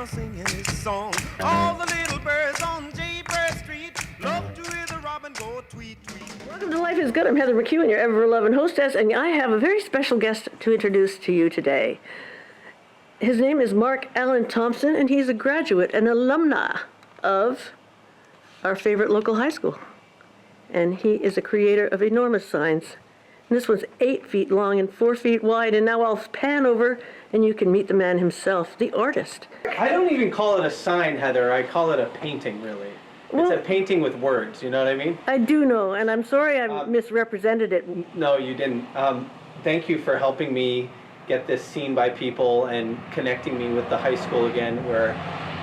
singing his song. All the little birds on Jaybird Street love to hear the robin go tweet, tweet. Welcome to Life is Good. I'm Heather McHugh, your ever-loving hostess, and I have a very special guest to introduce to you today. His name is Mark Allen Thompson, and he's a graduate, an alumna of our favorite local high school. And he is a creator of enormous signs. And this one's 8 feet long and 4 feet wide, and now I'll pan over and you can meet the man himself, the artist. I don't even call it a sign, Heather. I call it a painting, really. It's a painting with words, you know what I mean? I do know, and I'm sorry I misrepresented it. No, you didn't. Thank you for helping me get this seen by people and connecting me with the high school again, where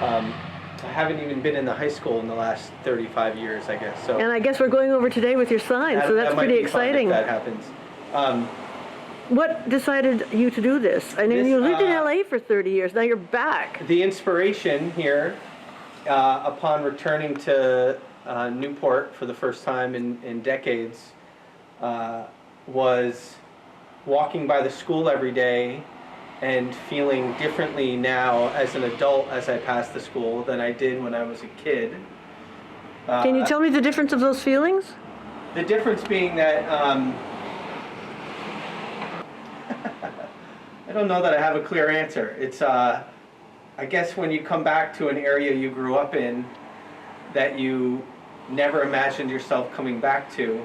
I haven't even been in the high school in the last 35 years, I guess. So. And I guess we're going over today with your sign, so that's pretty exciting. That happens. What decided you to do this? I mean, you lived in LA for 30 years, now you're back. The inspiration here, upon returning to Newport for the first time in decades, was walking by the school every day and feeling differently now as an adult as I passed the school than I did when I was a kid. Can you tell me the difference of those feelings? The difference being that I don't know that I have a clear answer. It's I guess when you come back to an area you grew up in that you never imagined yourself coming back to,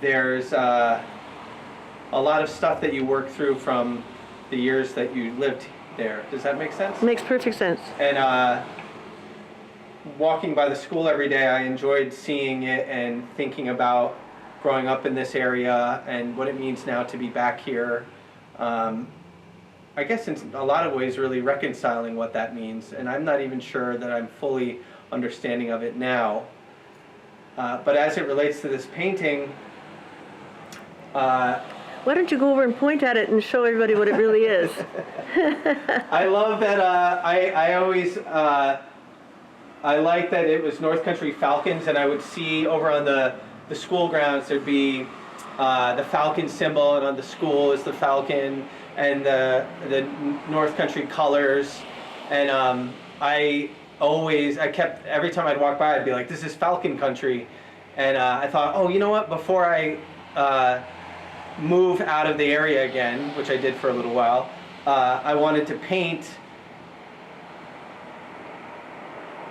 there's a lot of stuff that you work through from the years that you lived there. Does that make sense? Makes perfect sense. And walking by the school every day, I enjoyed seeing it and thinking about growing up in this area and what it means now to be back here. I guess in a lot of ways really reconciling what that means, and I'm not even sure that I'm fully understanding of it now. But as it relates to this painting, why don't you go over and point at it and show everybody what it really is? I love that. I always I like that it was North Country Falcons, and I would see over on the school grounds there'd be the Falcon symbol, and on the school is the Falcon and the North Country colors. And I kept, every time I'd walk by, I'd be like, this is Falcon country. And I thought, oh, you know what? Before I move out of the area again, which I did for a little while, I wanted to paint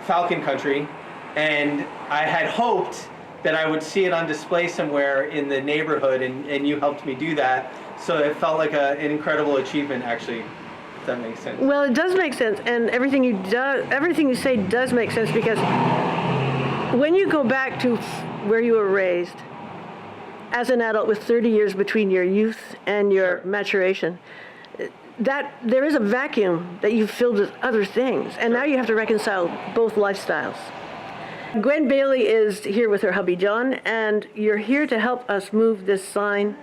Falcon country, and I had hoped that I would see it on display somewhere in the neighborhood, and you helped me do that. So it felt like an incredible achievement, actually, if that makes sense. Well, it does make sense, and everything you say does make sense, because when you go back to where you were raised, as an adult with 30 years between your youth and your maturation, that there is a vacuum that you've filled with other things, and now you have to reconcile both lifestyles. Gwen Bailey is here with her hubby John, and you're here to help us move this sign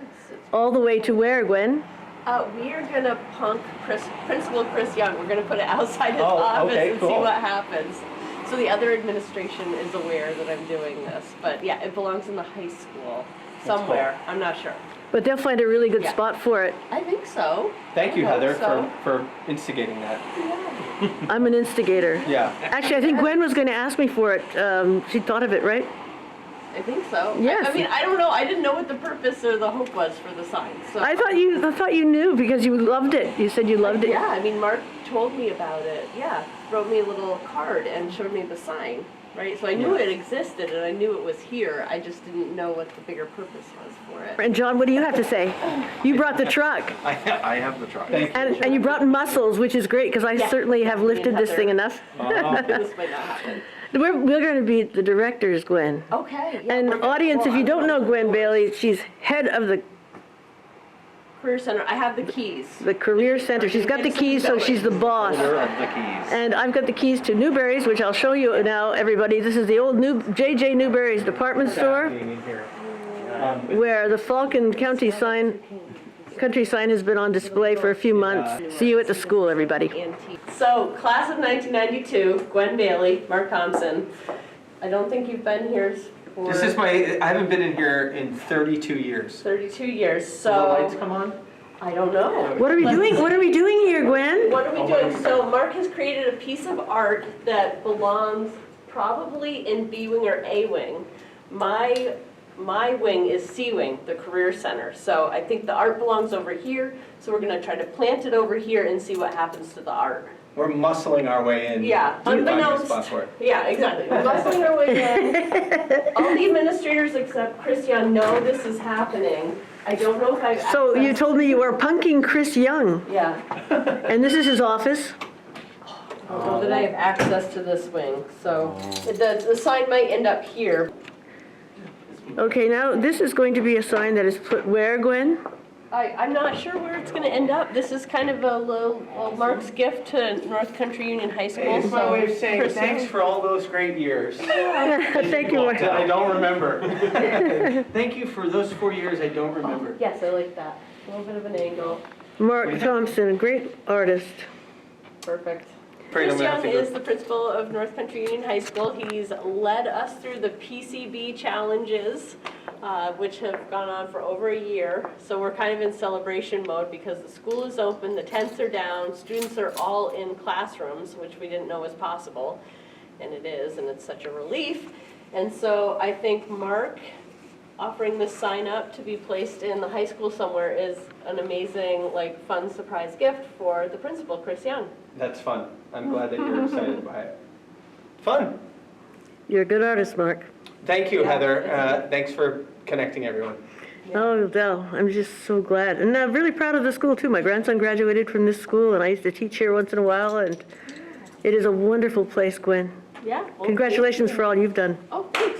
all the way to where, Gwen? We are going to punk Principal Chris Young. We're going to put it outside his office and see what happens. So the other administration is aware that I'm doing this, but yeah, it belongs in the high school somewhere. Cool. I'm not sure. But they'll find a really good spot for it. I think so. Thank you, Heather, for instigating that. Yeah. I'm an instigator. Yeah. Actually, I think Gwen was going to ask me for it. She thought of it, right? I think so. Yes. I mean, I don't know. I didn't know what the purpose or the hope was for the sign. So I thought you knew, because you loved it. You said you loved it. Yeah, I mean, Mark told me about it. Yeah, wrote me a little card and showed me the sign. Right, so I knew it existed and I knew it was here. I just didn't know what the bigger purpose was for it. And John, what do you have to say? You brought the truck. I have the truck. And you brought muscles, which is great, because I certainly have lifted this thing enough. This might not happen. We're going to be the directors, Gwen. Okay. Yeah, And audience, if you don't know Gwen Bailey, she's head of the Career Center. I have the keys. The Career Center. She's got the keys, so she's the boss. Holder of the keys. And I've got the keys to Newberry's, which I'll show you now, everybody. This is the old J.J. Newberry's department store, where the Falcon country sign has been on display for a few months. See you at the school, everybody. So, class of 1992, Gwen Bailey, Mark Thompson. I don't think you've been here for... I haven't been in here in 32 years. 32 years, so... Will the lights come on? I don't know. What are we doing? What are we doing here, Gwen? What are we doing? So Mark has created a piece of art that belongs probably in B wing or A wing. My wing is C wing, the career center. So I think the art belongs over here. So we're going to try to plant it over here and see what happens to the art. We're muscling our way in. Yeah, to find a unbeknownst. spot for it. Yeah, exactly. We're muscling our way in. All the administrators except Chris Young know this is happening. I don't know if I've. So you told me you are punking Chris Young, Yeah. and this is his office? I don't know that I have access to this wing. So the sign might end up here. Okay, now this is going to be a sign that is put where, Gwen? I'm not sure where it's going to end up. This is kind of a little Mark's gift to North Country Union High School. Hey, it's my way of saying Chris thanks Young- for all those great years. Thank you, Mark. I don't remember. Thank you for those 4 years I don't remember. Yes, I like that. A little bit of an angle. Mark Thompson, a great artist. Perfect. Afraid I'm Chris gonna have Young to go. is the principal of North Country Union High School. He's led us through the PCB challenges, which have gone on for over a year. So we're kind of in celebration mode because the school is open, the tents are down, students are all in classrooms, which we didn't know was possible. And it is, and it's such a relief. And so I think Mark offering this sign up to be placed in the high school somewhere is an amazing, like, fun surprise gift for the principal, Chris Young. That's fun. I'm glad that you're excited by it. Fun. You're a good artist, Mark. Thank you, Yeah, Heather. Thanks for connecting everyone. Oh, Del, I'm just so glad. And I'm really proud of the school, too. My grandson graduated from this school, and I used to teach here once in a while, and it is a wonderful place, Gwen. Yeah. well, Congratulations thank for all you've done. you. Oh, thanks.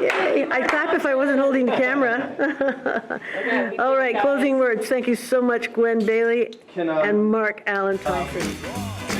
Yay! I'd clap if I wasn't holding the camera. Okay, we All can right, go. closing words. Thank you so much, Gwen Bailey Can, and Mark Allen Thompson.